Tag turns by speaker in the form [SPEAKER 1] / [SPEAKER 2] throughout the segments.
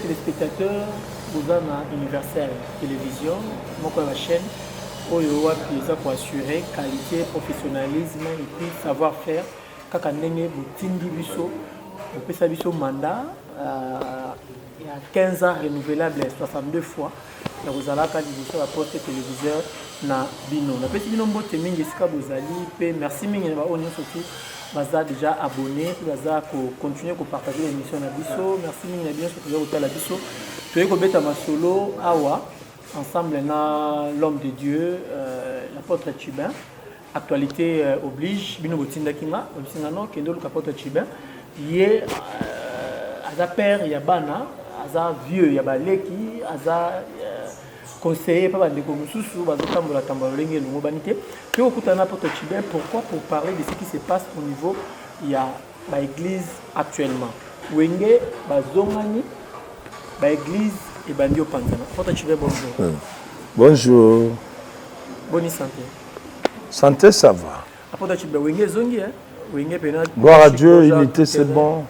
[SPEAKER 1] Téléspectateurs, vous avez une Universel Télévision, la chaîne où pour assurer qualité, professionnalisme et puis savoir-faire. Quand on a un mandat, il y a 15 ans renouvelable 62 fois. Vous allez à la poste téléviseur na bino. Na petit bino mbote mingi sika bozali pe merci mingi na ba surtout baza déjà abonné, baza ko continuer ko partager l'émission na biso. Merci mingi na bien surtout ko la biso. Toye ko beta masolo awa ensemble na l'homme de Dieu, l'apôtre Tchibin. Actualité oblige bino botinda kinga, obisingano kendo l'apôtre Tchibin. Yé aza père ya bana, aza vieux ya baleki, aza conseiller par des commususu bazotambola tambola lenge longo banité. Puis au kutana l'apôtre Tchibin, pourquoi pour parler de ce qui se passe au niveau il y a ba église actuellement. Wenge bazongani ba église et bandio panzana. Apôtre Tchibin, bonjour.
[SPEAKER 2] Bonjour.
[SPEAKER 1] Bonne santé.
[SPEAKER 2] Santé, ça va.
[SPEAKER 1] Apôtre Tchibin, wenge zongi wenge pena.
[SPEAKER 2] Gloire à Dieu, unité c'est bon.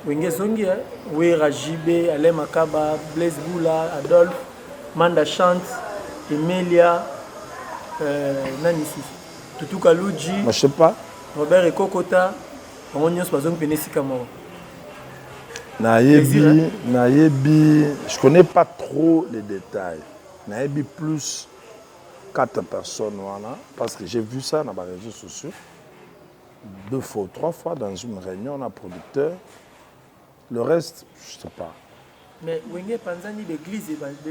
[SPEAKER 1] Wenge zongi Wera Jibé, Alain Makaba, Blaise Boula, Adolphe, Manda Chante, Emilia, Nanisi, Tutu Kaluji,
[SPEAKER 2] Je sais pas.
[SPEAKER 1] Robert Ekokota, on y a besoin de Pénésikamoro.
[SPEAKER 2] Naïbi, je connais pas trop les détails. Naïbi plus 4 personnes, voilà, parce que j'ai vu ça dans les réseaux sociaux. 2 fois ou 3 fois dans une réunion, on a producteur. Le reste, je ne sais pas.
[SPEAKER 1] Mais Wenge Panzani, l'église,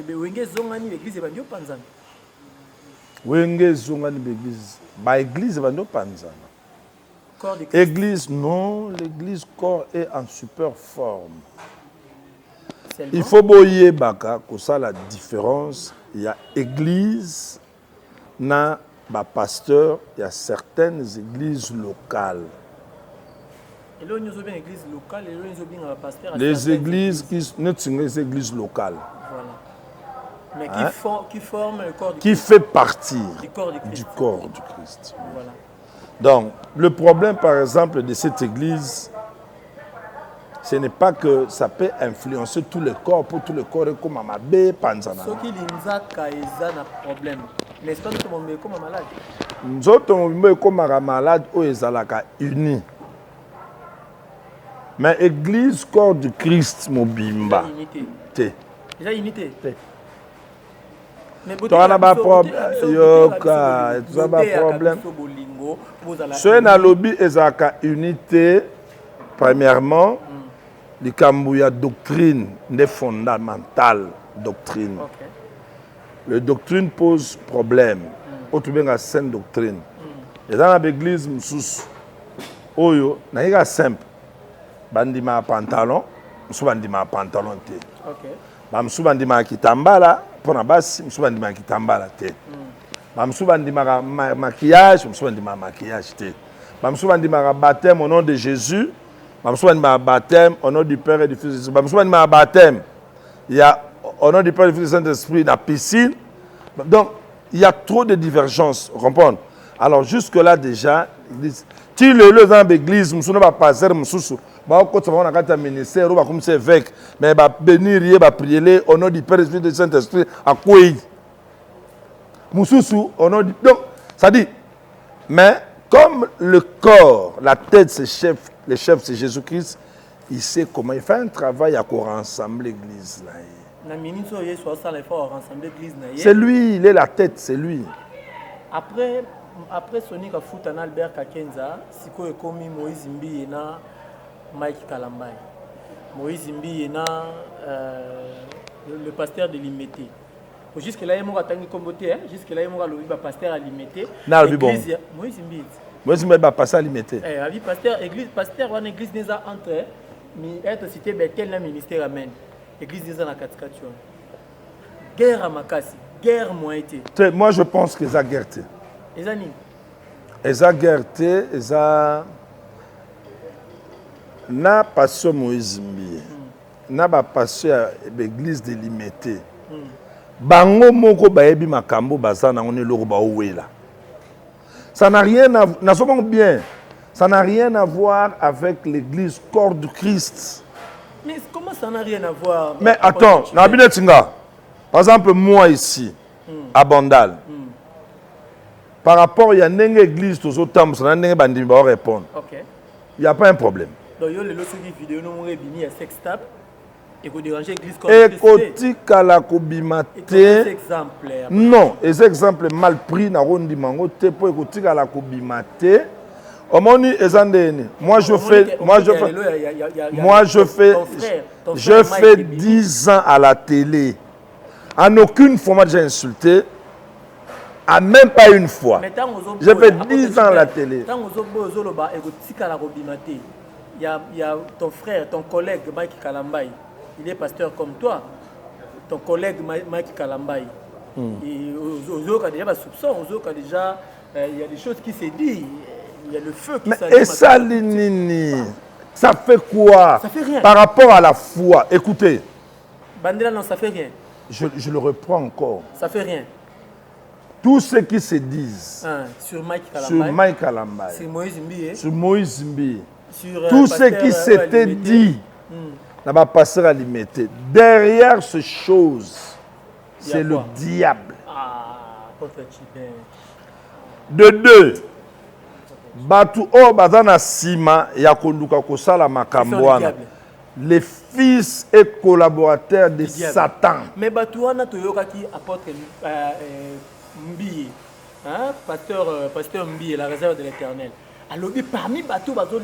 [SPEAKER 1] Wenge Zongani, l'église est bandio Panzani.
[SPEAKER 2] Wenge Zongani, l'église. Bah, église est bandio Panzani. Église, non, l'église corps est en super forme. Il faut boyer baka, que ça la différence. Il y a église, na ba pasteur, il y a certaines églises locales.
[SPEAKER 1] Et là, nous avons une église locale et là, nous avons un pasteur.
[SPEAKER 2] Les églises qui sont les églises locales.
[SPEAKER 1] Voilà. Mais qui forment le corps du Christ.
[SPEAKER 2] Qui fait partie du corps du Christ.
[SPEAKER 1] Voilà.
[SPEAKER 2] Donc, le problème, par exemple, de cette église, ce n'est pas que ça peut influencer tout le corps, pour tout le corps, comme à Mabé, Panzana.
[SPEAKER 1] Ce qui est un problème. N'est-ce pas que nous sommes comme malade?
[SPEAKER 2] Nous sommes comme malade, où sont unis. Mais église, corps du Christ, Mobimba.
[SPEAKER 1] Déjà unité.
[SPEAKER 2] Mais tu as un problème. Tu as un problème. Ceux qui lobby est unité, premièrement, le Kambouya doctrine, des fondamentales doctrine. La doctrine pose problème. Autre bien la sainte doctrine. Et dans l'église, Oyo, n'a simple. Bandima pantalon, bandima pantalon te. Bamsu bandima kitambala, pour na basi, bandima kitambala te. Bamsu bandima maquillage, bandima maquillage te. Bamsu bandima baptême au nom de Jésus, bamsu bandima baptême au nom du Père et du Fils de Jésus. Bamsu bandima baptême, il y a au nom du Père et du Fils du Saint-Esprit dans la piscine. Donc, il y a trop de divergences, vous comprenez? Alors jusque-là déjà, si le dans l'église, nous ne pas passer, quand on a un ministère, on va comme évêque, mais va bénir, va prier au nom du Père et du Saint-Esprit à quoi? Moussoussou, au nom du... Donc, ça dit, mais comme le corps, la tête, c'est chef, le chef, c'est Jésus-Christ, il sait comment il fait un travail à rassembler l'église. C'est lui, il est la tête, c'est lui.
[SPEAKER 1] Après Sonic a foutu Albert Kakenza, Siko et Komi Moïse Mbi et na Mike Kalambay. Moïse Mbi et na le pasteur de Limité. Jusque-là, il y a un comboté, jusque-là, il y a un pasteur à Limité. Moïse Mbi.
[SPEAKER 2] Moïse Mbi va passer à Limité.
[SPEAKER 1] Église, pasteur, une église n'est pas entre, mais être cité, quel ministère amène. L'église n'est pas en guerre à Makasi, guerre moïté.
[SPEAKER 2] Moi, je pense que ça guerre. Eza guerre, eza na passion Moïse Mbi, na ba passion l'église de Limité. Bango moko bayebi makambo bazana on eloko ba owela. Ça n'a rien à bien. Ça n'a rien à voir avec l'église corps du Christ.
[SPEAKER 1] Mais comment ça n'a rien à voir?
[SPEAKER 2] Mais attends, par exemple moi ici à Bandal. Par rapport à une église tous autant ça n'a bandimi ba répondre.
[SPEAKER 1] OK.
[SPEAKER 2] Il y a pas un problème.
[SPEAKER 1] Donc yo le losuki vidéo no mo bimi ya sex tape. Et vous dérangez l'église comme ça.
[SPEAKER 2] Non, les exemples mal pris na rondi mango te po ekotika la kobimate. Omoni ezandene. Moi je fais 10 ans à la télé. En aucune fois moi j'ai insulté. À même pas une fois. J'ai fait 10 ans à la télé.
[SPEAKER 1] Il y a ton frère, ton collègue Mike Kalambay. Il est pasteur comme toi. Ton collègue Mike Kalambay. Et aux autres, il y a des soupçons. Aux autres, déjà, il y a des choses qui se disent. Il y a le feu qui s'allume.
[SPEAKER 2] Et ça, Linini, ça fait quoi?
[SPEAKER 1] Ça fait rien.
[SPEAKER 2] Par rapport à la foi. Écoutez.
[SPEAKER 1] Bandela, non, ça fait rien.
[SPEAKER 2] Je le reprends encore.
[SPEAKER 1] Ça fait rien.
[SPEAKER 2] Tout ce qui se disent
[SPEAKER 1] sur Mike
[SPEAKER 2] Kalambay,
[SPEAKER 1] sur Moïse Mbi,
[SPEAKER 2] tout ce qui s'était dit, n'a pasteur à limiter. Derrière ces choses, c'est le diable. De deux, Batu o bazana sima ya konduka kosala makambwana. Les fils et collaborateurs de Satan.
[SPEAKER 1] Mais Batu wana toyoka ki apôtre Mbi, pasteur Mbi, la réserve de l'Éternel. Alors parmi Batu bazone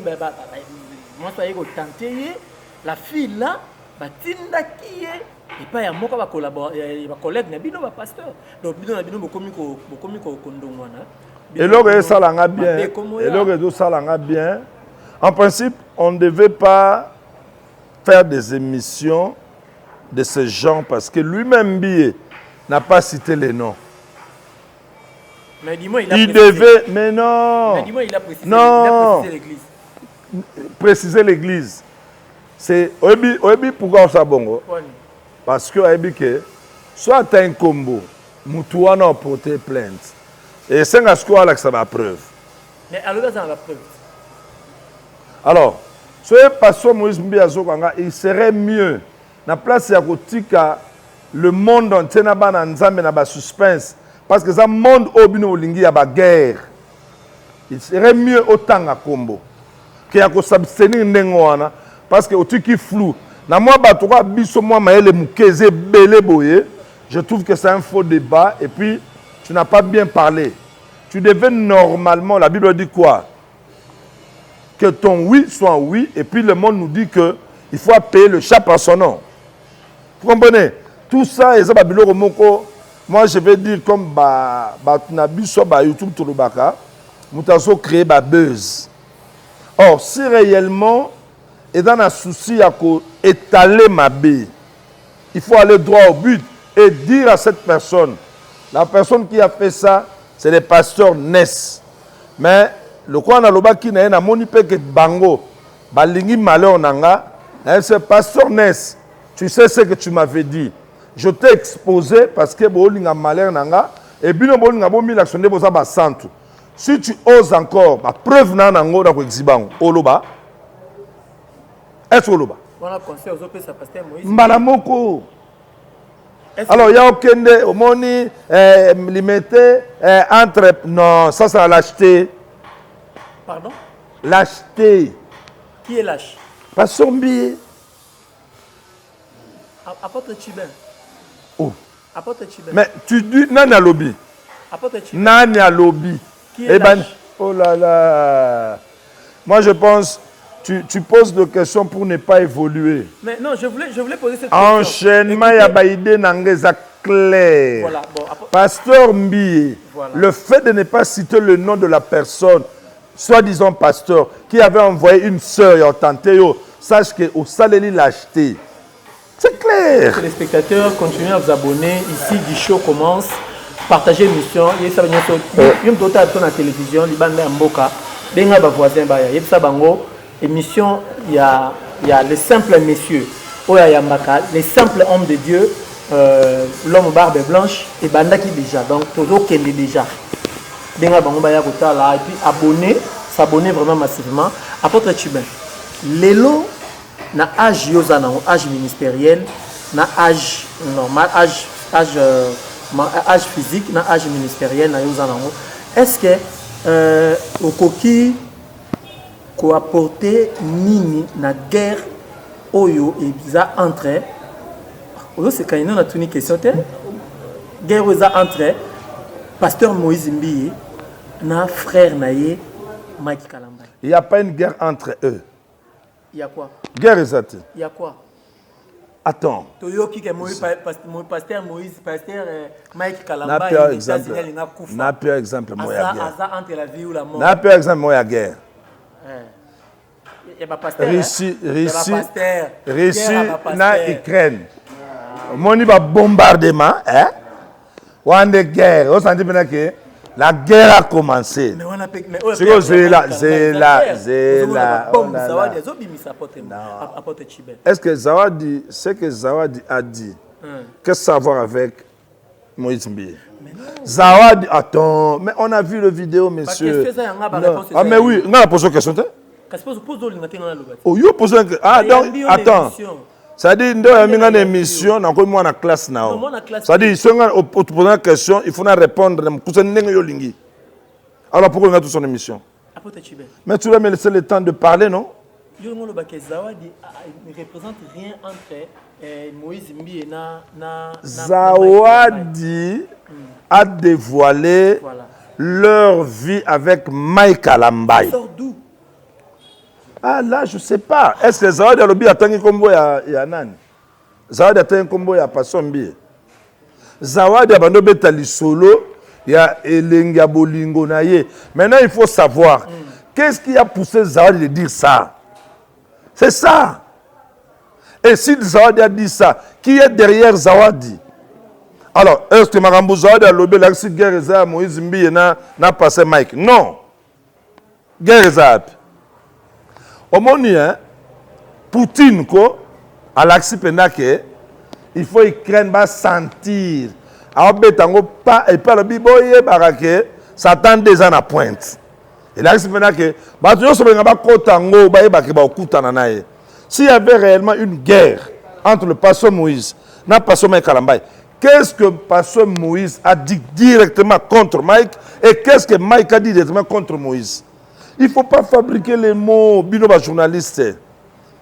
[SPEAKER 1] moi ça y est tenté la fille là batinda qui est et pas ya moko ba collaborer ba collègue na bino ba pasteur. Donc bino na bino bokomi ko kondongwana.
[SPEAKER 2] Et l'autre ça l'a bien. Et l'autre ça l'a bien. En principe, on ne devait pas faire des émissions de ce genre parce que lui-même Mbi n'a pas cité les noms.
[SPEAKER 1] Mais dis-moi,
[SPEAKER 2] il devait, mais non.
[SPEAKER 1] Mais dis-moi, il a précisé,
[SPEAKER 2] l'église. Préciser l'église. C'est oebi pourquoi on s'abongo? Parce que oebi que soit tu as un combo, mutuana a porté plainte. Et c'est un asco à ça va preuve.
[SPEAKER 1] Mais alors ça la preuve.
[SPEAKER 2] Alors, ce pasteur Moïse Mbi Azokanga, il serait mieux na place ya kotika le monde entier na ba na nzambe na ba suspense. Parce que ça monde au bino olingi ya ba guerre. Il serait mieux autant à combo que ya ko s'abstenir ndengwana parce que otiki flou. Na moi batoka biso moi maele mukeze belé boye. Je trouve que c'est un faux débat et puis tu n'as pas bien parlé. Tu devais normalement, la Bible dit quoi? Que ton oui soit oui et puis le monde nous dit que il faut payer le chat par son nom. Vous comprenez? Tout ça et ça babilo romoko. Moi, je vais dire comme YouTube Tolobaka, nous avons créé un buzz. Or, si réellement, et dans un souci à étaler ma baie, il faut aller droit au but et dire à cette personne, la personne qui a fait ça, c'est le pasteur Ness. Mais le quoi na loba qui n'a moni pe que bango, balingi malheur nanga, c'est pasteur Ness. Tu sais ce que tu m'avais dit. Je t'ai exposé parce que bolinga malheur nanga et bino bolinga bomi l'actionner boza ba santu. Si tu oses encore, ba preuve na nango na ko exibango. Oloba. Est-ce oloba?
[SPEAKER 1] On a conseil aux autres ça pasteur Moïse.
[SPEAKER 2] Mbalamoko. Alors il y a okende omoni limité entre non, ça c'est lâcheté.
[SPEAKER 1] Pardon?
[SPEAKER 2] Lâcheté.
[SPEAKER 1] Qui est lâche?
[SPEAKER 2] Pas Sombi.
[SPEAKER 1] Apôtre Chibin.
[SPEAKER 2] Oh.
[SPEAKER 1] Apôtre Chibin.
[SPEAKER 2] Mais tu dis Nani lobby.
[SPEAKER 1] Apôtre Chibin.
[SPEAKER 2] Nani lobby.
[SPEAKER 1] Qui est lâche?
[SPEAKER 2] Oh là là. Moi je pense tu poses des questions pour ne pas évoluer.
[SPEAKER 1] Mais non, je voulais poser cette question.
[SPEAKER 2] Enchaînement ya baïdé nangeza clair.
[SPEAKER 1] Voilà, bon,
[SPEAKER 2] pasteur Mbi, voilà. Le fait de ne pas citer le nom de la personne, soi-disant pasteur, qui avait envoyé une sœur et a tenté, sache que au Saléli l'a acheté. C'est clair.
[SPEAKER 1] Les spectateurs, continuez à vous abonner. Ici, Guichot commence. Partagez l'émission. Il y a la télévision, il y a Mboka. Il y a émission, il y a les simples messieurs. Les simples hommes de Dieu l'homme barbe blanche et bandaki déjà donc todo kende déjà benga bango baya kotala et puis s'abonner vraiment massivement apôtre Tchibin lelo na âge yozana âge ministériel na âge normal âge physique na âge ministériel na yozana est-ce que au coquille ko apporter nini na guerre oyo eza entre oyo c'est quand on a une question guerre oyo entre pasteur Moïse Mbiye na frère naye Mike Kalambay.
[SPEAKER 2] Il n'y a pas une guerre entre eux.
[SPEAKER 1] Il y a quoi?
[SPEAKER 2] Guerre exacte.
[SPEAKER 1] Il y a quoi?
[SPEAKER 2] Attends.
[SPEAKER 1] Toyoki que pasteur Moïse, pasteur Mike Kalambay.
[SPEAKER 2] N'a pas exemple. N'a pas exemple moi la guerre.
[SPEAKER 1] Asa entre la vie ou la mort.
[SPEAKER 2] N'a pas exemple moi la guerre.
[SPEAKER 1] Il y a pas pasteur.
[SPEAKER 2] Russie na Ukraine. Moni ba bombardement hein. Wande guerre, on sent bien que la guerre a commencé. Est-ce que Zawadi, ce que Zawadi a dit, qu'est-ce que ça a à voir avec Moïse Mbiye? Zawadi, attends, mais on a vu le vidéo, monsieur. Ah, mais oui, on a posé une question. Oh, you posé une question. Ah, donc, attends. C'est-à-dire, il y a une émission, dans la classe. C'est-à-dire, si on pose une question, il faut répondre. Alors, pourquoi on a toute son émission? Mais tu vas me laisser le temps de parler, non?
[SPEAKER 1] Zawadi ne représente rien entre Moïse Mbiye et
[SPEAKER 2] Zawadi a dévoilé leur vie avec Mike Kalambay.
[SPEAKER 1] D'où?
[SPEAKER 2] Ah là, je ne sais pas. Est-ce que Zawadi a lobby attendu combo ya nani? Zawadi a attendu combo ya Pastor Mbiye. Zawadi a bandobé tali solo ya elenga bolingo na ye. Maintenant, il faut savoir qu'est-ce qui a poussé Zawadi de dire ça. C'est ça. Et si Zawadi a dit ça, qui est derrière Zawadi? Alors, est-ce que Marambo Zawadi a lobby la guerre za Moïse Mbiye na passé Mike? Non. Guerre za. Au moment hein, Poutine ko à l'axi pendake il faut Ukraine va sentir a betango pas et pas le biboye barake Satan déjà na pointe et l'axi pendake ba yo so ba kotango ba yeba ke ba okutana nae s'il y avait réellement une guerre entre le pasteur Moïse na pasteur Mike Kalambay, qu'est-ce que pasteur Moïse a dit directement contre Mike et qu'est-ce que Mike a dit directement contre Moïse? Il ne faut pas fabriquer les mots, bino ba journaliste.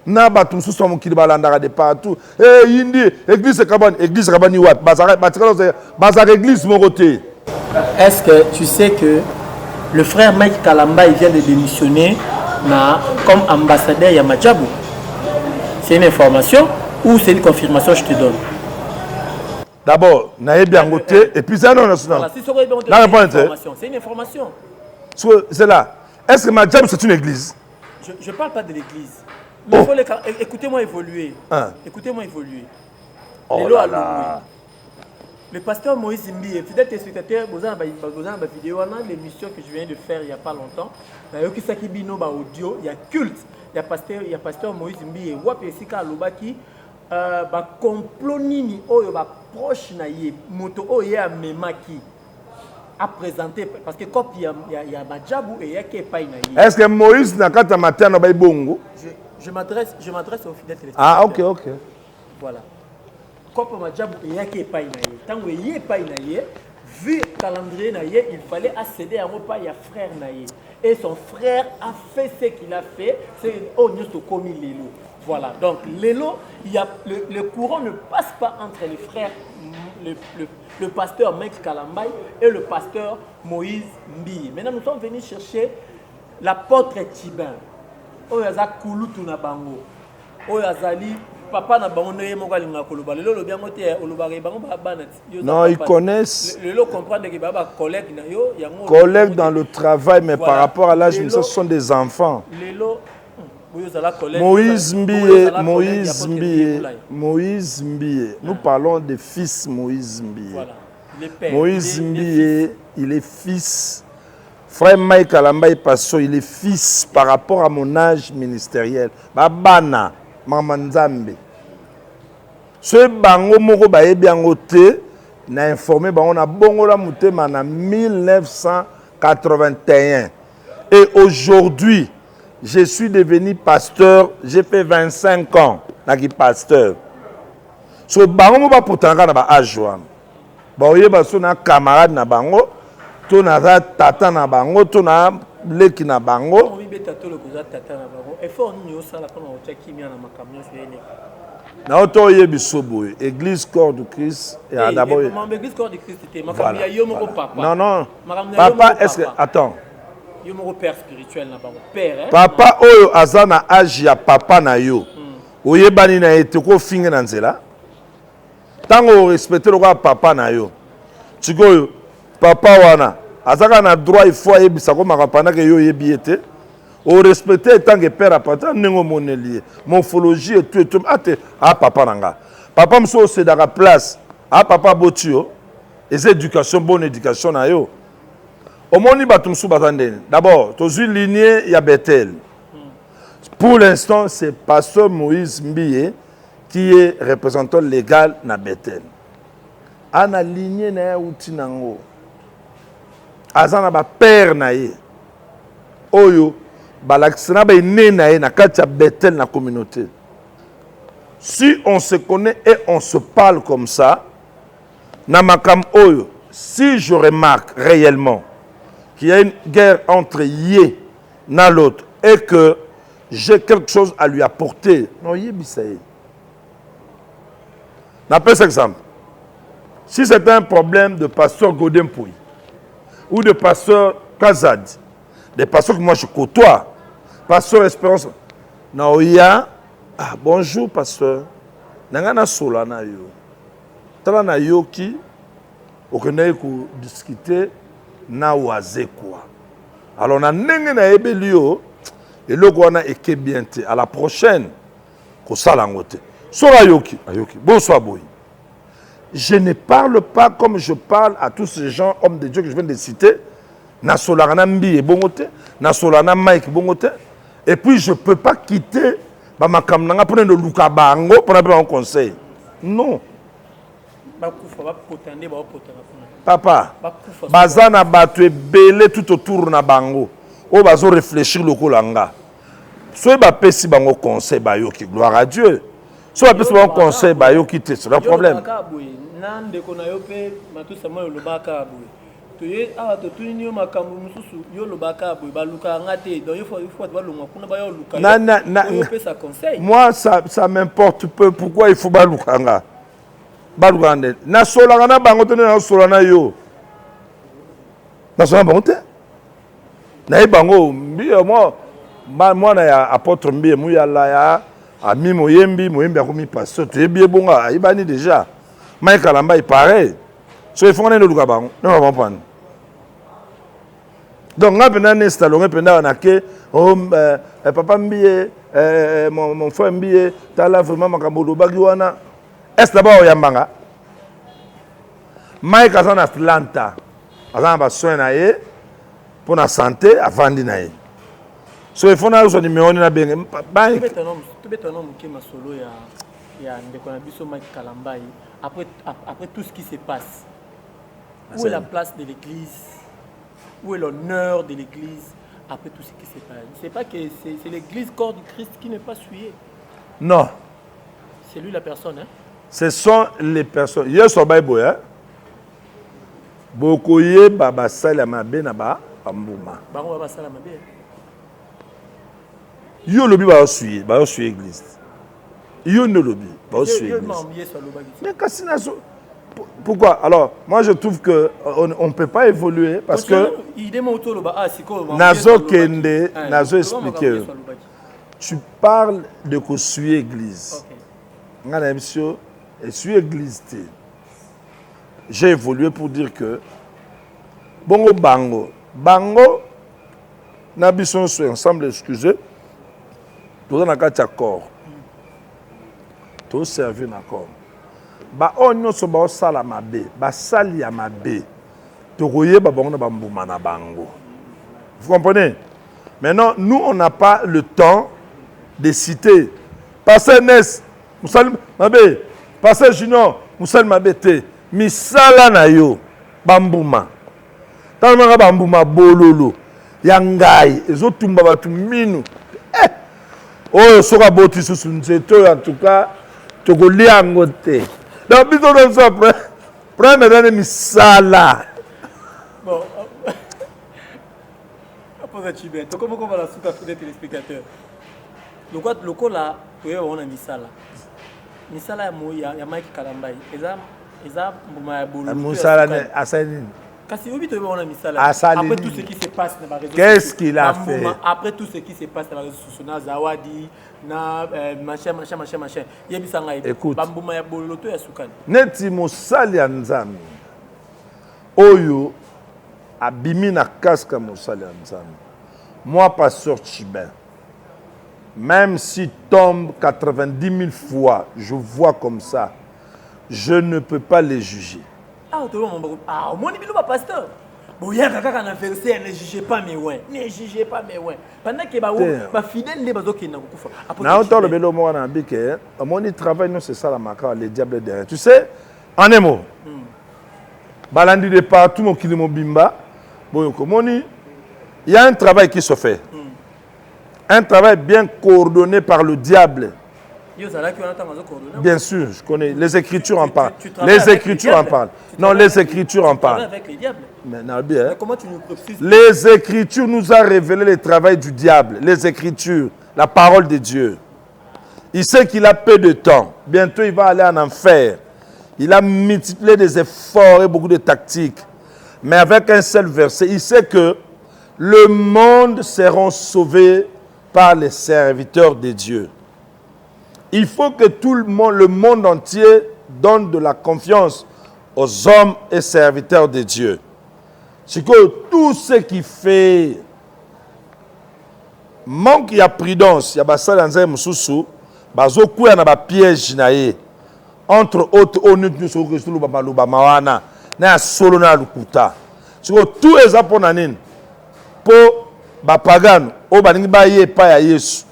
[SPEAKER 2] Na ba tumsu so mo kili balandara de partout. Eh yindi église kabani wat. Bazar église mon côté.
[SPEAKER 1] Est-ce que tu sais que le frère Mike Kalambay vient de démissionner comme ambassadeur Yamadjabou? C'est une information ou c'est une confirmation que je te donne?
[SPEAKER 2] D'abord, naïe bien côté et puis ça non national.
[SPEAKER 1] C'est une information.
[SPEAKER 2] C'est là. Est-ce que Madjabou c'est une église?
[SPEAKER 1] Je ne parle pas de l'église. Mais écoutez-moi évoluer. Écoutez-moi évoluer.
[SPEAKER 2] Oh là là.
[SPEAKER 1] Le pasteur Moïse Mbiye, fidèle téléspectateur, vous avez une vidéo, l'émission que je viens de faire il n'y a pas longtemps. Il y a audio, il y a culte. Il y a pasteur Moïse Mbiye. Il y a Lobaki. Complot nini oyo ba proche na ye moto oyo ya memaki à présenter parce que comme il y a Madjabou et il y a Kepaï na.
[SPEAKER 2] Est-ce que Moïse n'a qu'à matin na bay bongo?
[SPEAKER 1] Je m'adresse aux fidèles téléspectateurs.
[SPEAKER 2] Ah OK.
[SPEAKER 1] Voilà. Comme Madjabou et il y a Kepaï na ye. Tant que il y a Kepaï na ye, vu le calendrier na ye, il fallait accéder à repas il y a frère na ye. Et son frère a fait ce qu'il a fait, c'est Onyoto Komi Lelo. Voilà, donc Lelo, le courant ne passe pas entre les frères, le pasteur Mike Kalambay et le pasteur Moïse Mbiye. Maintenant, nous sommes venus chercher l'apôtre Tchibin. Oyaza Kulutu na bango. Oyazali papa na bango ne mo kalinga koloba. Lelo lo bien moté olobare bango ba bana.
[SPEAKER 2] Non, ils connaissent.
[SPEAKER 1] Lelo comprendre que baba collègue na yo, yango
[SPEAKER 2] collègues dans le travail mais voilà. Par rapport à l'âge, ce sont des enfants.
[SPEAKER 1] Lelo
[SPEAKER 2] Moïse Mbiye. Nous parlons de fils Moïse Mbiye.
[SPEAKER 1] Voilà.
[SPEAKER 2] Moïse Mbiye, il est fils. Frère Mike Kalambay Passo, il est fils par rapport à mon âge ministériel. Babana, Mamanzambe. Ce bango moko baye biango te na informé bango na bongo la mutema na 1981. Et aujourd'hui, je suis devenu pasteur, j'ai fait 25 ans naki pasteur. So bango mo ba potanga na ba ajouan. Ba oye ba so na camarade na bango, to na tata na bango, to na leki na bango.
[SPEAKER 1] Oui, beta to le koza tata na bango. Effort ni osala pona otaki mia na makamyo sele.
[SPEAKER 2] Na oto oye bisobo, église corps du Christ et d'abord
[SPEAKER 1] l'église corps du Christ était makamyo yo moko papa.
[SPEAKER 2] Non non. Papa est-ce que attends.
[SPEAKER 1] Yo moko père spirituel na bango. Père hein.
[SPEAKER 2] Papa oyo azana âge ya papa na yo. Oyebani na ete ko finga na nzela. Tango respecter le papa na yo. Tikoyo papa wana azaka na droit il faut yebisa ko makapana ke yo yebiete. O respecter tant que père papa nengo monelier. Morphologie et tout ate papa nanga. Papa mso c'est dans la place. Papa botio. Et éducation bonne éducation na yo. Au moni batumsu batandene. D'abord, tozu lignée ya Bethel. Pour l'instant, c'est pasteur Moïse Mbiye qui est représentant légal na Bethel. Ana lignée na outi nango. Azana ba père na ye. Oyo balaksana ba né na ye na katia Bethel na communauté. Si on se connaît et on se parle comme ça, na makam oyo, si je remarque réellement qu'il y a une guerre entre Yé et l'autre et que j'ai quelque chose à lui apporter, non, Yé bisaye. N'appelle cet exemple. Si c'est un problème de pasteur Godin Pouy ou de pasteur Kazad, des pasteurs que moi je côtoie, pasteur Espérance, non, il y a, bonjour pasteur, nangana sola na yo, tala na yo ki, okenai ku discuter na waze quoi. Alors na nenge na ebelio, et le wana eke bien te, à la prochaine, ko salangote. Sora yoki, ayoki, bonsoir boy. Je ne parle pas comme je parle à tous ces gens, hommes de Dieu que je viens de citer. Na solana mbi et bongote, na solana Mike bongote. Et puis je ne peux pas quitter ma kamnanga pour le luka bango pour un conseil. Non. Papa, bazana batwe belé tout autour na bango. O bazo réfléchir le kolanga. Soit ba pesi bango conseil ba yoki, gloire à Dieu. Soit ba pesi bango conseil ba yoki, c'est le problème.
[SPEAKER 1] Nande kona yope matusa mo lobaka boy. Toye to tunyo makambu mususu yo lobaka boy baluka ngate donc il faut ba longa kuna ba yo luka. Yope sa conseil. Moi
[SPEAKER 2] ça m'importe peu pourquoi il faut baluka nga. Baluka ndé. Na sola na bango tene na sola na yo. Na sola bango te. Na bango mbi moi na ya apôtre mbi mu ya la ya ami moyembi akomi pasteur te bien bonga ibani déjà. Mais Kalamba est pareil. So il faut qu'on ait le luka bango. Non, on va prendre. Donc, on a un installé, on a papa Mbiye, mon frère Mbiye, t'as là vraiment Makambodo Bagiwana. Est-ce d'abord au Yambanga? Mike a en Atlanta. A un soin pour la santé, avant d'y so il faut qu'on ait un numéro de bien.
[SPEAKER 1] Mike. Tu peux ton nom qui m'a solo ya ndeko na biso Mike Kalambai. Après tout ce qui se passe, où est la place de l'église? Où est l'honneur de l'église après tout ce qui se passe? C'est pas que c'est l'église corps du Christ qui n'est pas souillée.
[SPEAKER 2] Non.
[SPEAKER 1] C'est lui la personne, hein?
[SPEAKER 2] Ce sont les personnes. Hier sur Bible, hein? Bokoye baba salamabe na ba ambuma.
[SPEAKER 1] Bango baba salamabe.
[SPEAKER 2] Yo lobi ba souillé église. Yo ne lobi ba souillé église. Mais pourquoi? Alors, moi je trouve que on ne peut pas évoluer parce que Nazo Kende, Nazo expliqué. Tu parles de suivre église. Ngana monsieur, suivre église. J'ai évolué pour dire que bongo bango n'abissons ensemble excusez. Tout dans la carte accord. Tout servir d'accord. Ba onyo so ba sala mabe ba sali ya mabe to koye ba bongo ba mbuma na bango. Vous comprenez? Maintenant nous on n'a pas le temps de citer Pasteur Nes musali mabe Pasteur Junior, musala mabete, misala na yo, bambuma. Tellement bambuma bololo, yangai, ezotumba batu minu. Oh, soka boti susu nzeto, en tout cas, tokoli angote. Donc, biso dans ça, prendre dans misala.
[SPEAKER 1] Bon, après Chibé, comment on va la souka pour les téléspectateurs? Le coup là, on a misala. Misala ya Mike Kalambai. Eza mbuma bolo.
[SPEAKER 2] Musala ne asani.
[SPEAKER 1] Kasi obi to on a misala.
[SPEAKER 2] Après
[SPEAKER 1] tout ce qui se passe dans la réseau.
[SPEAKER 2] Qu'est-ce qu'il a fait?
[SPEAKER 1] Après tout ce qui se passe dans la réseau social, na Zawadi, na machin. Yebisanga ebe. Bambuma ya bolo to ya sukani.
[SPEAKER 2] Neti musali ya nzambe. Oyo abimi na casque musali ya nzambe. Moi, pasteur Chibin, même si tombe 90 000 fois, je vois comme ça, je ne peux pas les juger.
[SPEAKER 1] Au moins, il n'y a pas pasteur. Il y a quelqu'un qui a fait ne jugez pas mes ouins. Ne jugez pas mes ouins. Pendant que les fidèles ne sont pas
[SPEAKER 2] mon travail, c'est ça la maca, le diable est derrière. Tu sais, en un mot, balandi de partout, mon kilimo bimba, il y a un travail qui se fait. Un travail bien coordonné par le diable. Bien sûr, je connais. Les Écritures en parlent. Les Écritures en parlent. Non, les Écritures en parlent. Mais comment tu nous précises? Les Écritures nous ont révélé le travail du diable. Les Écritures, la parole de Dieu. Il sait qu'il a peu de temps. Bientôt, il va aller en enfer. Il a multiplié des efforts et beaucoup de tactiques. Mais avec un seul verset, il sait que le monde sera sauvé par les serviteurs de Dieu. Il faut que tout le monde entier donne de la confiance aux hommes et serviteurs de Dieu. C'est que tout ce qui fait manque de prudence, il y a des gens qui ont des pièges entre autres, tout est japonais pour bapagano o baningi baye pa ya Yesu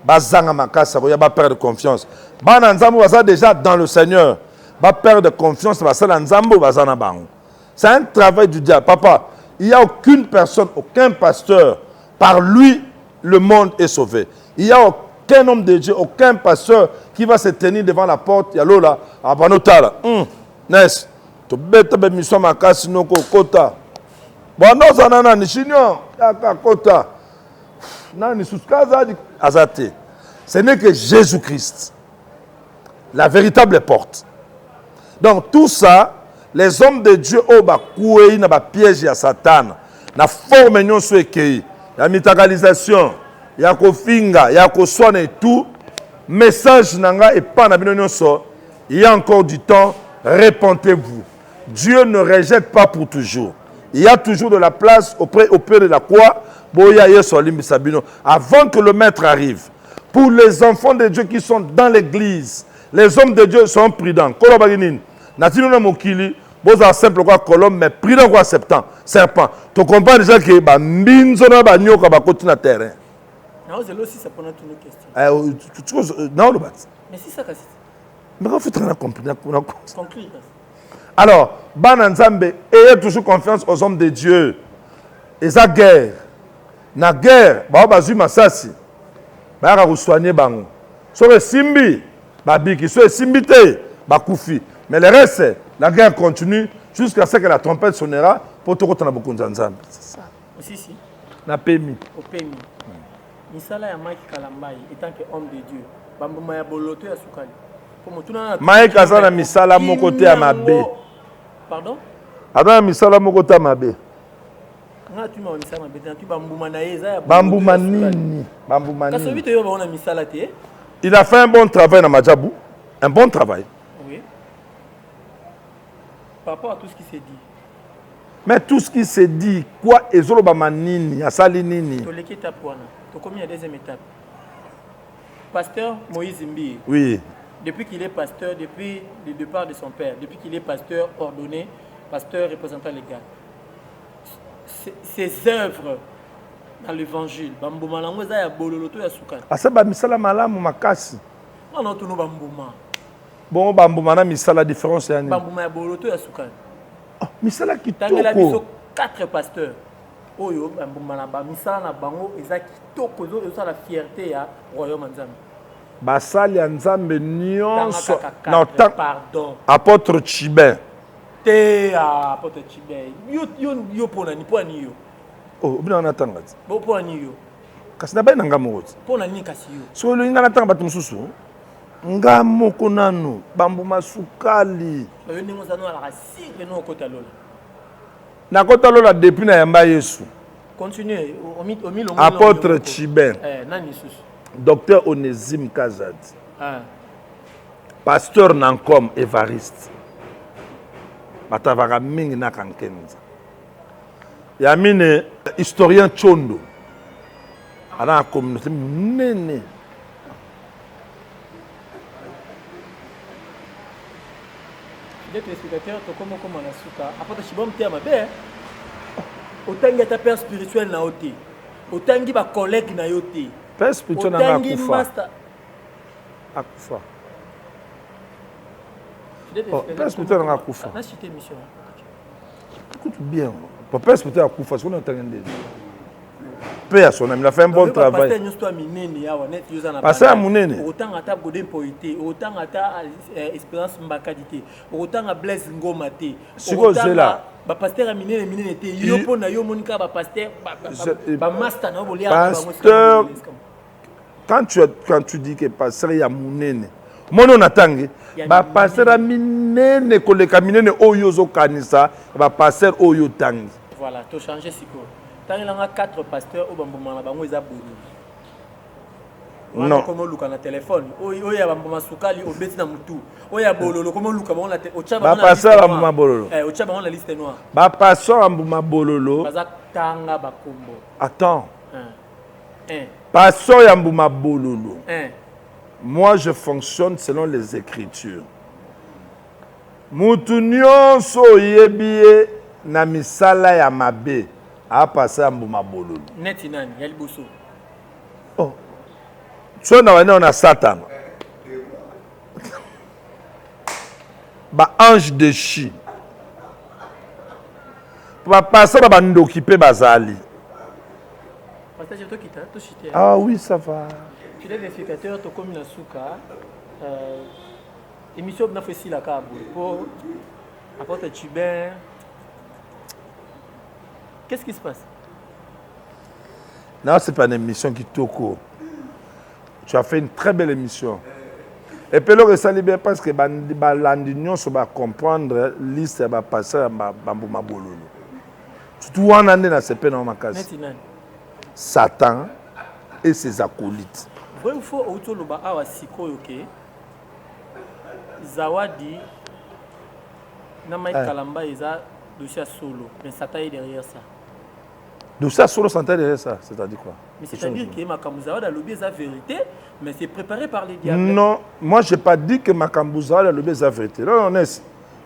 [SPEAKER 2] bazanga makasa ko ya ba perdre confiance bana nzambo baza déjà dans le Seigneur ba perdre confiance basala nzambo bazana bango. C'est un travail du diable. Papa, il n'y a aucune personne, aucun pasteur, par lui le monde est sauvé. Il n'y a aucun homme de Dieu, aucun pasteur qui va se tenir devant la porte. Il y a l'eau à Banotala. N'est-ce? Tu bête be mission makasi no ko kota. Bon, non, ça n'a ni chignon, kota. Non, ni suskaza azate. Ce n'est que Jésus-Christ, la véritable porte. Donc tout ça, les hommes de Dieu au bakoué na ba piège ya Satan, na forme nyonso ekei, ya mitagalisation, ya kofinga, ya koswana et tout, message nanga et pas na bino nyonso, il y a encore du temps, repentez-vous. Dieu ne rejette pas pour toujours. Il y a toujours de la place au pied de la croix, avant que le maître arrive. Pour les enfants de Dieu qui sont dans l'église, les hommes de Dieu sont prudents. Simple quoi colombe, mais prudent quoi serpent. Tu comprends déjà que terrain.
[SPEAKER 1] Non, c'est aussi ça pendant toutes nos questions.
[SPEAKER 2] Non,
[SPEAKER 1] mais si ça casse.
[SPEAKER 2] Mais il faut comprendre. Alors, Bananzambe, ayez toujours confiance aux hommes de Dieu. Et ça guerre. Na guerre, bazu masasi. Ba ka soigner bango. So simbi, babiki, so simbité, bakufi. Mais le reste, la guerre continue jusqu'à ce que la trompette sonnera pour tout retourner beaucoup nzambe. C'est ça.
[SPEAKER 1] Aussi si.
[SPEAKER 2] Na pemi.
[SPEAKER 1] Au pemi. Misala ya Mike Kalambai étant que homme de Dieu, bambuma ya boloto ya sukali.
[SPEAKER 2] Mike azana misala moko te ya mabe.
[SPEAKER 1] Pardon?
[SPEAKER 2] Azana misala moko te ya mabe.
[SPEAKER 1] Nga tu ma misala mabe, tu bambuma na yeza ya
[SPEAKER 2] bambuma nini? Bambuma nini?
[SPEAKER 1] Kaso bito yo ba ona misala te.
[SPEAKER 2] Il a fait un bon travail dans Madjabou, un bon travail.
[SPEAKER 1] Oui. Par rapport à tout ce qui s'est dit.
[SPEAKER 2] Mais tout ce qui s'est dit, quoi ezolo ba manini, asali nini?
[SPEAKER 1] To leki étape wana. To komi la deuxième étape. Pasteur Moïse Mbi.
[SPEAKER 2] Oui.
[SPEAKER 1] Depuis qu'il est pasteur, depuis le départ de son père, depuis qu'il est pasteur ordonné, pasteur représentant légal, ses œuvres dans l'évangile, bambuma lango za ya bololoto ya suka.
[SPEAKER 2] Asa ba misala malamu makasi.
[SPEAKER 1] Non non tout no bambuma.
[SPEAKER 2] Bon, bambumana misala différence yani.
[SPEAKER 1] Bambuma ya boloto ya sukani.
[SPEAKER 2] Misala kitoko.
[SPEAKER 1] Tangela biso 4 pasteurs. Oyo bambumana ba misala na bango eza kitoko zo la fierté ya royaume nzambe.
[SPEAKER 2] Basali ya nzambe nyonso.
[SPEAKER 1] Non, pardon.
[SPEAKER 2] Apôtre Chibin.
[SPEAKER 1] Te apôtre Chibin. Yo pona ni poani yo.
[SPEAKER 2] Oh, obina na tanga.
[SPEAKER 1] Bo poani yo.
[SPEAKER 2] Kasi na bai na ngamo wote.
[SPEAKER 1] Pona ni kasi yo.
[SPEAKER 2] So lo ngana tanga batu mususu. Ngamo konanu bambuma sukali.
[SPEAKER 1] Yo ningo zano ala rasire no kota lola.
[SPEAKER 2] Na kota lola depuis na yamba Yesu.
[SPEAKER 1] Continuez omi longo.
[SPEAKER 2] Apôtre Chibin.
[SPEAKER 1] Nani susu.
[SPEAKER 2] Docteur Onésime Kazad.
[SPEAKER 1] Pasteur
[SPEAKER 2] Nankom Evariste. Batavaka mingi na kankenza. Yamine historien Chondo. Ana la communauté nene.
[SPEAKER 1] Les téléspectateurs, comment on a souka. Après, je suis bon, mais autant que ta père spirituel na ôté, autant que ba collègue na yoté.
[SPEAKER 2] Père spirituel na akufa. Akufa. Père spirituel na akufa.
[SPEAKER 1] Na cité mission.
[SPEAKER 2] Écoute bien. Père spirituel akufa, ce qu'on entend dire. Père son ami, il a fait un bon travail. Pasteur à Mounene.
[SPEAKER 1] Autant à ta Godin Poité, autant à ta Espérance Mbakadité, autant à Blaise Ngomate.
[SPEAKER 2] Autant là.
[SPEAKER 1] Pasteur à Minene était Yopo na yo Monica pasteur master na bolia.
[SPEAKER 2] Pasteur, quand tu dis que pasteur ya Mounene, mon on attend pasteur à Minene koleka Minene oyo zo kanisa, pasteur oyo tangi.
[SPEAKER 1] Voilà, tu changer siko. Tant il y a 4 pasteurs au bambou na bango eza boulou.
[SPEAKER 2] Non.
[SPEAKER 1] Comment luka na téléphone. O ya bambou masukali o beti na mutu. O ya bololo comment luka bango na o tcha bango.
[SPEAKER 2] Ba pasteur bambou bololo.
[SPEAKER 1] O tcha bango la liste noire.
[SPEAKER 2] Ba pasteur bambou bololo.
[SPEAKER 1] Baza tanga bakombo.
[SPEAKER 2] Attends. Pasteur bambou bololo. Moi je fonctionne selon les écritures. Mutu nyonso yebie na misala ya mabe. A passé à Mbouma Bololo.
[SPEAKER 1] Netinan, Yaliboso.
[SPEAKER 2] Oh. Tu on a Satan. Ba ange de chi. Pour passer à Bandokipe Bazali. Ah oui, ça va.
[SPEAKER 1] Tu es vérificateur, tu comme la souka. Émission de Nafessi la Cabo. Pour apporter Chibin. Qu'est-ce qui se passe?
[SPEAKER 2] Non, ce n'est pas une émission qui toko. Tu as fait une très belle émission. Et puis, le ça libère parce que l'andignon va comprendre liste va passer à Bambouma Bololo. Tout on a dans ce pays dans ma case. Satan et ses acolytes.
[SPEAKER 1] Vrai ou faux autour de Awa Siko yoke Zawadi Namai Kalamba eza dossier solo, mais Satan est derrière ça.
[SPEAKER 2] Donc ça, solo santé derrière ça, c'est-à-dire quoi?
[SPEAKER 1] Mais c'est-à-dire que Makamouzawa a lobby sa vérité, mais c'est préparé par les diables.
[SPEAKER 2] Non, moi je n'ai pas dit que Makamouzawa a lobby sa vérité. Non, non,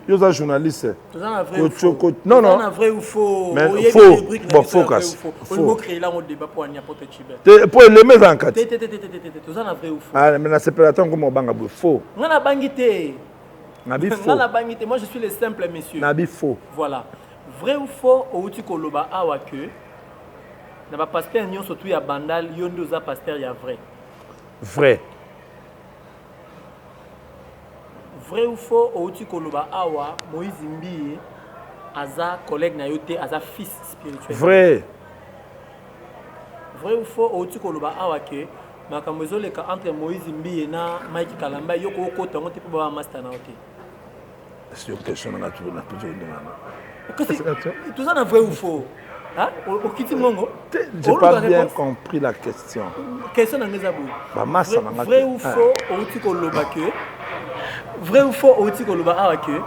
[SPEAKER 2] il y a un journaliste.
[SPEAKER 1] Tu as un vrai ou faux?
[SPEAKER 2] Non, non.
[SPEAKER 1] Un vrai ou faux?
[SPEAKER 2] Mais faux. Bon, faux casse.
[SPEAKER 1] On va créer là un débat pour n'importe qui.
[SPEAKER 2] Pour les mettre en quatre.
[SPEAKER 1] Tu as un vrai ou faux?
[SPEAKER 2] Ah, mais la séparation comme on banga faux.
[SPEAKER 1] On a bangité.
[SPEAKER 2] Nabi faux.
[SPEAKER 1] Moi je suis le simple monsieur.
[SPEAKER 2] Nabi faux.
[SPEAKER 1] Voilà. Vrai ou faux? Au tu koloba awa que. Na pasteur nyon surtout ya bandal yondo za pasteur ya vrai.
[SPEAKER 2] Vrai.
[SPEAKER 1] Vrai ou faux outi koloba awa Moïse Mbiye aza collègue na yote aza fils spirituel.
[SPEAKER 2] Vrai.
[SPEAKER 1] Vrai ou faux outi koloba awa ke makambo ezoleka entre Moïse Mbiye na Mike Kalamba yoko okota ngote po ba master na yote.
[SPEAKER 2] C'est une question na tu na toujours
[SPEAKER 1] demande. Tout ça na vrai ou faux? Hein?
[SPEAKER 2] J'ai pas bien compris la question.
[SPEAKER 1] Question vrai ou faux outi koloba ke vrai ou faux outi koloba awa ke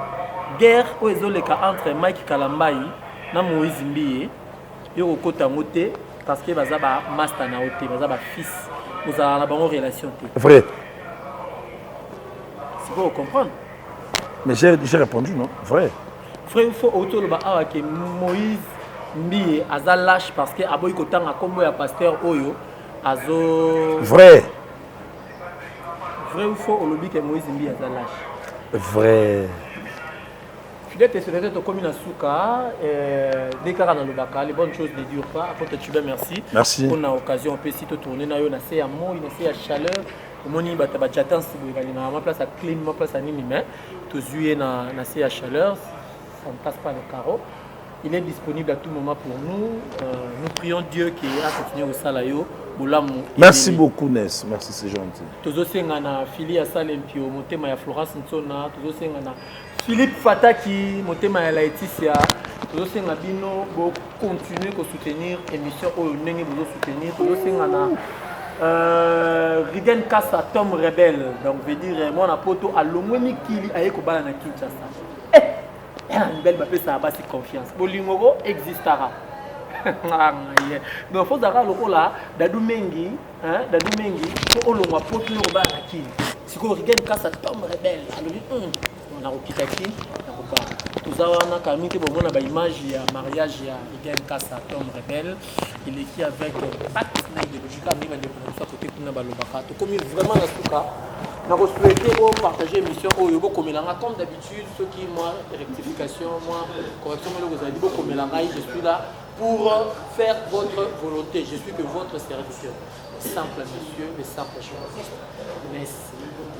[SPEAKER 1] guerre o ezoleka entre Mike Kalamba na Moïse Mbiye yoko okota ngote parce que baza ba master na yote baza ba fils vous avez la bonne relation.
[SPEAKER 2] Vrai.
[SPEAKER 1] C'est pour comprendre.
[SPEAKER 2] Mais j'ai répondu non. Vrai.
[SPEAKER 1] Vrai ou faux outi koloba awa ke Moïse Mbiye aza lâche parce que aboyi kotanga kombo ya pasteur oyo azo.
[SPEAKER 2] Vrai.
[SPEAKER 1] Vrai ou faux olobi que Moïse Mbiye aza lâche?
[SPEAKER 2] Vrai.
[SPEAKER 1] Fidèle téléspectateur, tu commis à Souka, dès qu'il y a les bonnes choses ne durent pas. Après, tu bien merci.
[SPEAKER 2] Merci.
[SPEAKER 1] On a l'occasion, on peut si tu tourner, on a essayé à moi, on a essayé à chaleur. On a ma place à clean, ma place à nini, mais tu joues na essayé à chaleur, ça ne passe pas le carreau. Il est disponible à tout moment pour nous. Nous prions Dieu qui a continué au salayo.
[SPEAKER 2] Merci beaucoup, Ness. Merci, c'est gentil.
[SPEAKER 1] Tous ceux qui ont fili à Salempio, motema ya Florence Nsona, tous ceux qui ont Philippe Fataki, motema ya Laetitia, tous ceux qui ont bino bo continuer à soutenir l'émission au nengi bo soutenir, tous ceux qui ont Rigen Kassa Tom Rebel, donc veut dire moi na poto à longweni kili ayeko bala na Kinshasa. Une belle bapé ça a basi confiance. Bolingogo existera. Donc faut dara lokola dadu mengi, hein, dadu mengi, ko olongwa poto no ba na kili. Siko Rigen Kassa Tom Rebel, alobi on a okitaki na ko ba. Tuzawana kamite bo mona ba image ya mariage ya Rigen Kassa Tom Rebel, il est qui avec Pat idéologique à niveau de production côté kuna ba lobaka. To comme vraiment la souka. Je souhaite partager l'émission comme d'habitude, ceux qui moi rectification, moi correction, je suis là pour faire votre volonté. Je suis que votre serviteur. Le simple monsieur, le simple journaliste. Merci.